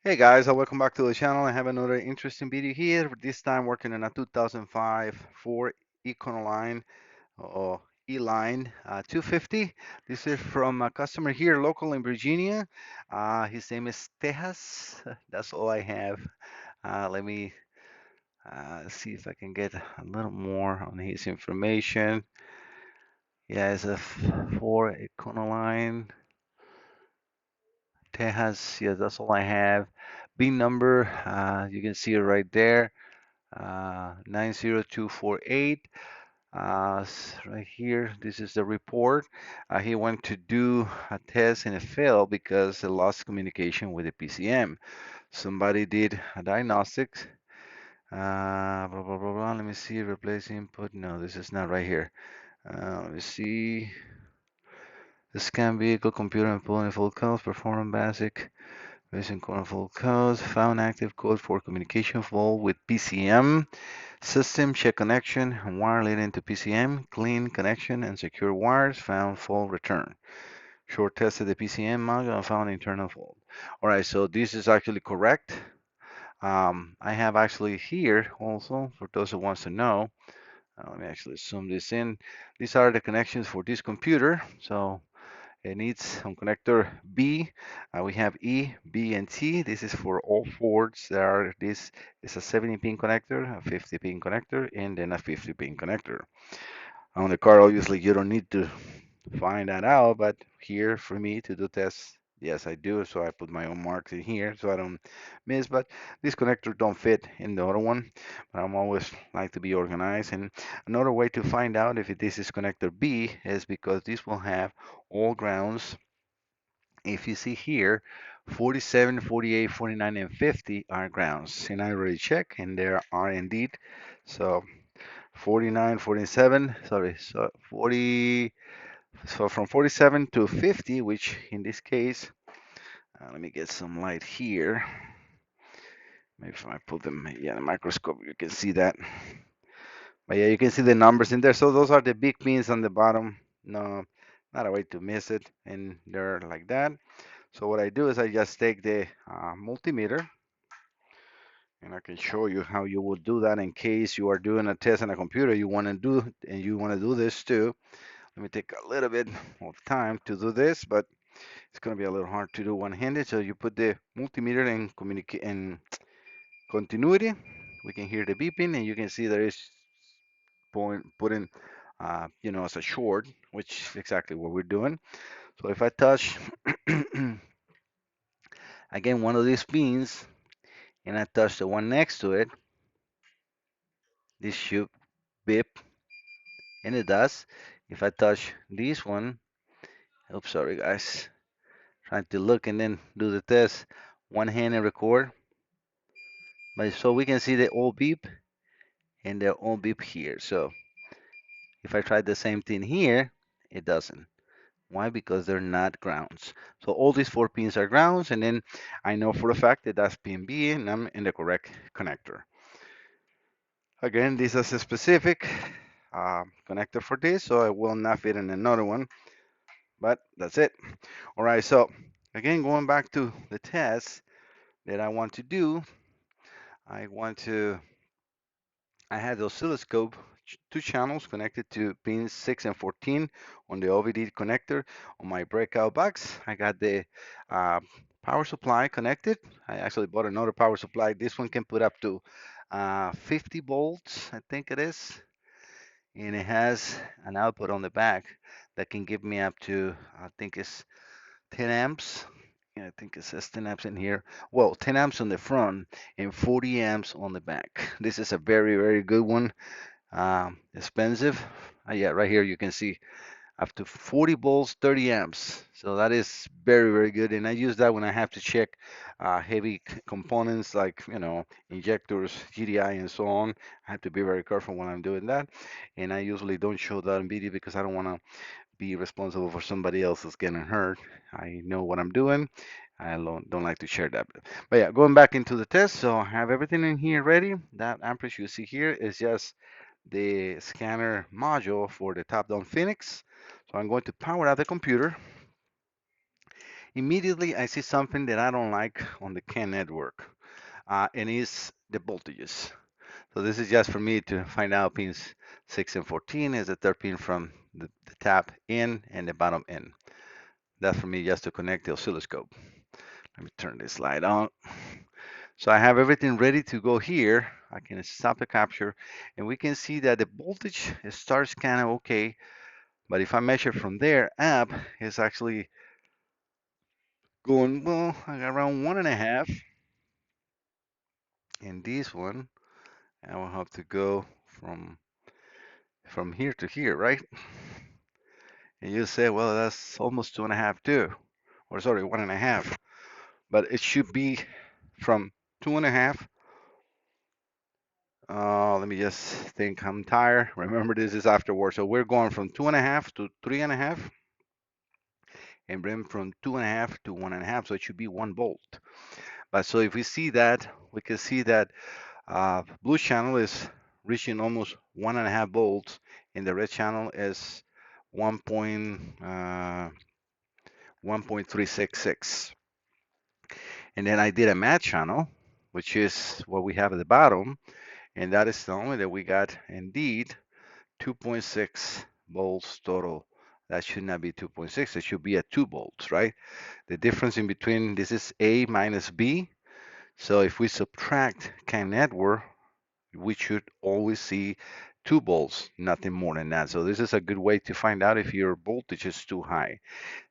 Hey guys, welcome back to the channel. I have another interesting video here. This time working on a 2005 Ford Econoline or E-Line 250. This is from a customer here local in Virginia. His name is Tejas. That's all I have. Let me see if I can get a little more on his information. Yeah, it's a Ford Econoline Tejas. Yeah, that's all I have. B number, you can see it right there. 90248. Right here, this is the report. He went to do a test and it failed because it lost communication with the PCM. Somebody did a diagnostics. Blah, blah, blah, blah. Let me see, replace input. No, this is not right here. Let me see. The scan vehicle, computer, and pulling full codes, performance basic. Vision code full codes, found active code for communication fault with PCM. System check connection, wire leading to PCM, clean connection and secure wires, found fault return. Short tested the PCM module and found internal fault. All right, so this is actually correct. I have actually here also, for those who wants to know, let me actually zoom this in. These are the connections for this computer. So it needs on connector B. We have E, B, and T. This is for all Fords. This is a 70-pin connector, a 50-pin connector, and then a 50-pin connector. On the car, obviously, you don't need to find that out, but here for me to do tests, yes, I do. So I put my own marks in here so I don't miss. But this connector don't fit in the other one. But I'm always like to be organized. And another way to find out if this is connector B is because this will have all grounds. If you see here, 47, 48, 49, and 50 are grounds. And I already checked, and there are indeed. So 49, 47, sorry, so 40, so from 47 to 50, which in this case, let me get some light here. Maybe if I put them, yeah, the microscope, you can see that. But yeah, you can see the numbers in there. So those are the big pins on the bottom. No, not a way to miss it. And they're like that. So what I do is I just take the multimeter and I can show you how you would do that in case you are doing a test on a computer you want to do and you want to do this too. Let me take a little bit of time to do this, but it's going to be a little hard to do one-handed. So you put the multimeter in communicate in continuity. We can hear the beeping and you can see there is point put in as a short, which is exactly what we're doing. So if I touch again one of these pins and I touch the one next to it, this should beep, and it does. If I touch this one, oops, sorry guys, trying to look and then do the test, one hand and record. But so we can see the all beep and the all beep here. So if I try the same thing here, it doesn't. Why? Because they're not grounds. So all these four pins are grounds, and then I know for a fact that that's pin B, and I'm in the correct connector. Again, this is a specific connector for this, so I will not fit in another one, but that's it. All right, so again, going back to the test that I want to do, I want to, I had the oscilloscope, two channels connected to pins 6 and 14 on the OVD connector on my breakout box. I got the uh, power supply connected. I actually bought another power supply. This one can put up to 50 volts, I think it is. And it has an output on the back that can give me up to, I think it's 10 amps. Yeah, I think it says 10 amps in here. Well, 10 amps on the front and 40 amps on the back. This is a very, very good one. Expensive. Yeah, right here you can see up to 40 volts, 30 amps. So that is very, very good. And I use that when I have to check heavy components like, injectors, GDI, and so on. I have to be very careful when I'm doing that. And I usually don't show that in video because I don't want to be responsible for somebody else that's getting hurt. I know what I'm doing. I don't like to share that. But yeah, going back into the test. So I have everything in here ready. That amperage you see here is just the scanner module for the top-down Phoenix. So I'm going to power out the computer. Immediately I see something that I don't like on the CAN network, and it's the voltages. So this is just for me to find out pins 6 and 14 is the third pin from the tap in and the bottom in. That's for me just to connect the oscilloscope. Let me turn this light on. So I have everything ready to go here. I can stop the capture and we can see that the voltage starts kind of okay. But if I measure from there up, it's actually going, well, around 1.5. And this one, I will have to go from here to here, right? And you say, well, that's almost 2.5 too. Or sorry, 1.5. But it should be from 2.5. Let me just think. I'm tired. Remember, this is afterwards. So we're going from 2.5 to 3.5, and then from 2.5 to 1.5. So it should be 1 volt. But so if we see that, we can see that blue channel is reaching almost 1.5 volts, and the red channel is 1. 1.366. And then I did a match channel, which is what we have at the bottom, and that is the only that we got indeed 2.6 volts total. That should not be 2.6, it should be at 2 volts, right? The difference in between this is A minus B. So if we subtract CAN network, we should always see 2 volts, nothing more than that. So this is a good way to find out if your voltage is too high.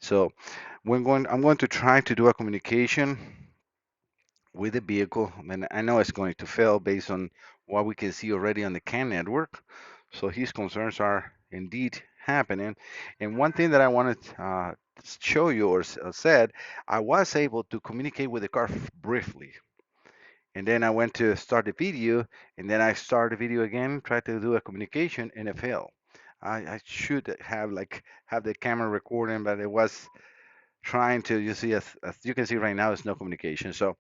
So I'm going to try to do a communication with the vehicle, and I know it's going to fail based on what we can see already on the CAN network. So his concerns are indeed happening. And one thing that I wanted to show you or said, I was able to communicate with the car briefly. And then I went to start the video, and then I start the video again, try to do a communication, and it failed. I should have have the camera recording, but it was trying to, you see, as you can see right now, there's no communication. So,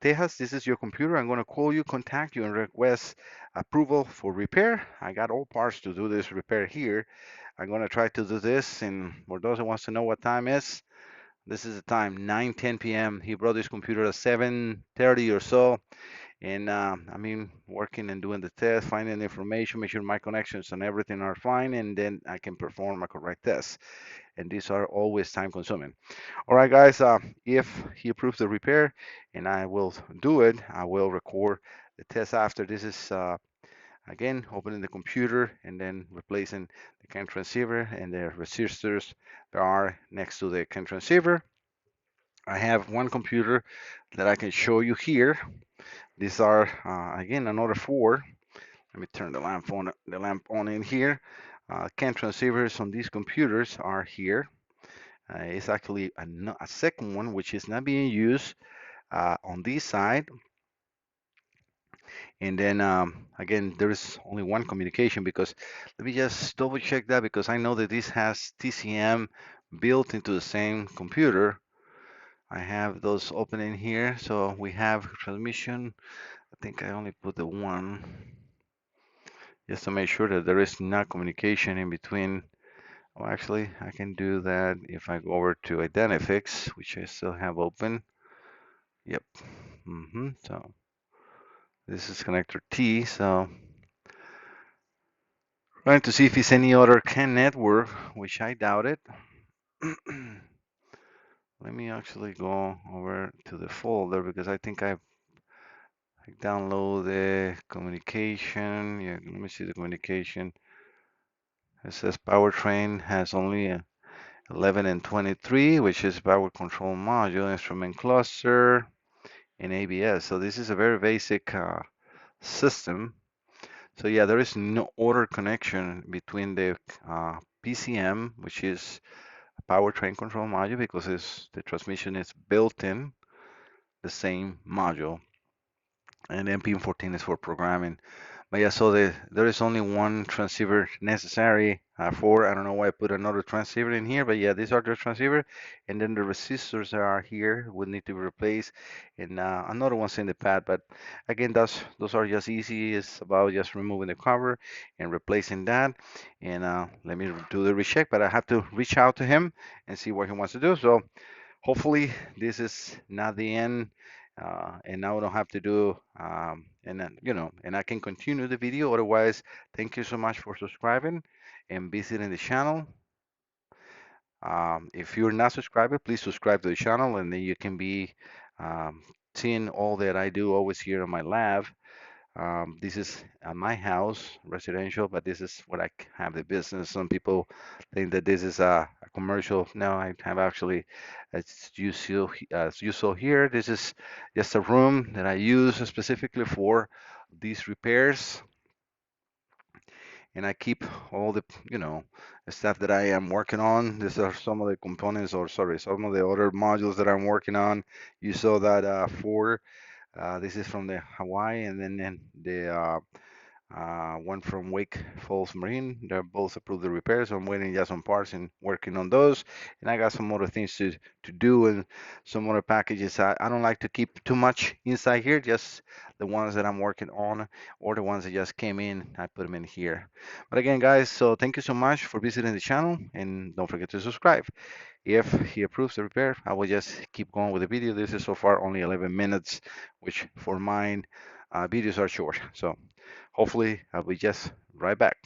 Tejas, this is your computer. I'm going to call you, contact you, and request approval for repair. I got all parts to do this repair here. I'm going to try to do this, and for those who wants to know what time is, this is the time, 9:10 p.m. He brought this computer at 7:30 or so, and I mean, working and doing the test, finding the information, make sure my connections and everything are fine, and then I can perform a correct test. And these are always time consuming. All right, guys, if he approves the repair and I will do it, I will record the test after. This is, again, opening the computer and then replacing the CAN transceiver and the resistors that are next to the CAN transceiver. I have one computer that I can show you here. These are, again, another 4. Let me turn the lamp on in here. CAN transceivers on these computers are here. It's actually a second one which is not being used on this side. And then again, there is only one communication because let me just double check that because I know that this has TCM built into the same computer. I have those open in here. So we have transmission. I think I only put the one just to make sure that there is not communication in between. Well, actually, I can do that if I go over to Identifix, which I still have open. Yep. So this is connector T. So trying to see if it's any other CAN network, which I doubt it. Let me actually go over to the folder because I think I download the communication. Yeah, let me see the communication. It says powertrain has only 11 and 23, which is power control module, instrument cluster, and ABS. So this is a very basic system. So yeah, there is no other connection between the PCM, which is a powertrain control module, because the transmission is built in the same module, and then pin 14 is for programming. But yeah, so there is only one transceiver necessary for. I don't know why I put another transceiver in here, but yeah, these are the transceiver, and then the resistors that are here would need to be replaced, and another one's in the pad. But again, those are just easy. It's about just removing the cover and replacing that. And let me do the recheck, but I have to reach out to him and see what he wants to do. So Hopefully this is not the end, and now I don't have to do and then, and I can continue the video. Otherwise, thank you so much for subscribing and visiting the channel. If you're not subscribed, please subscribe to the channel, and then you can be um, seeing all that I do always here in my lab. This is my house, residential, but this is what have the business. Some people think that this is a commercial. No, I have actually, as you saw here, this is just a room that I use specifically for these repairs, and I keep all the stuff that I am working on. These are some of the components, or sorry, some of the other modules that I'm working on. You saw that four. This is from the Hawaii, and then the one from Wake Falls Marine. They're both approved the repairs. So I'm waiting just on parts and working on those. And I got some other things to do and some other packages. I don't like to keep too much inside here, just the ones that I'm working on or the ones that just came in. I put them in here. But again, guys, so thank you so much for visiting the channel and don't forget to subscribe. If he approves the repair, I will just keep going with the video. This is so far only 11 minutes, which for mine, videos are short. So hopefully I'll be just right back.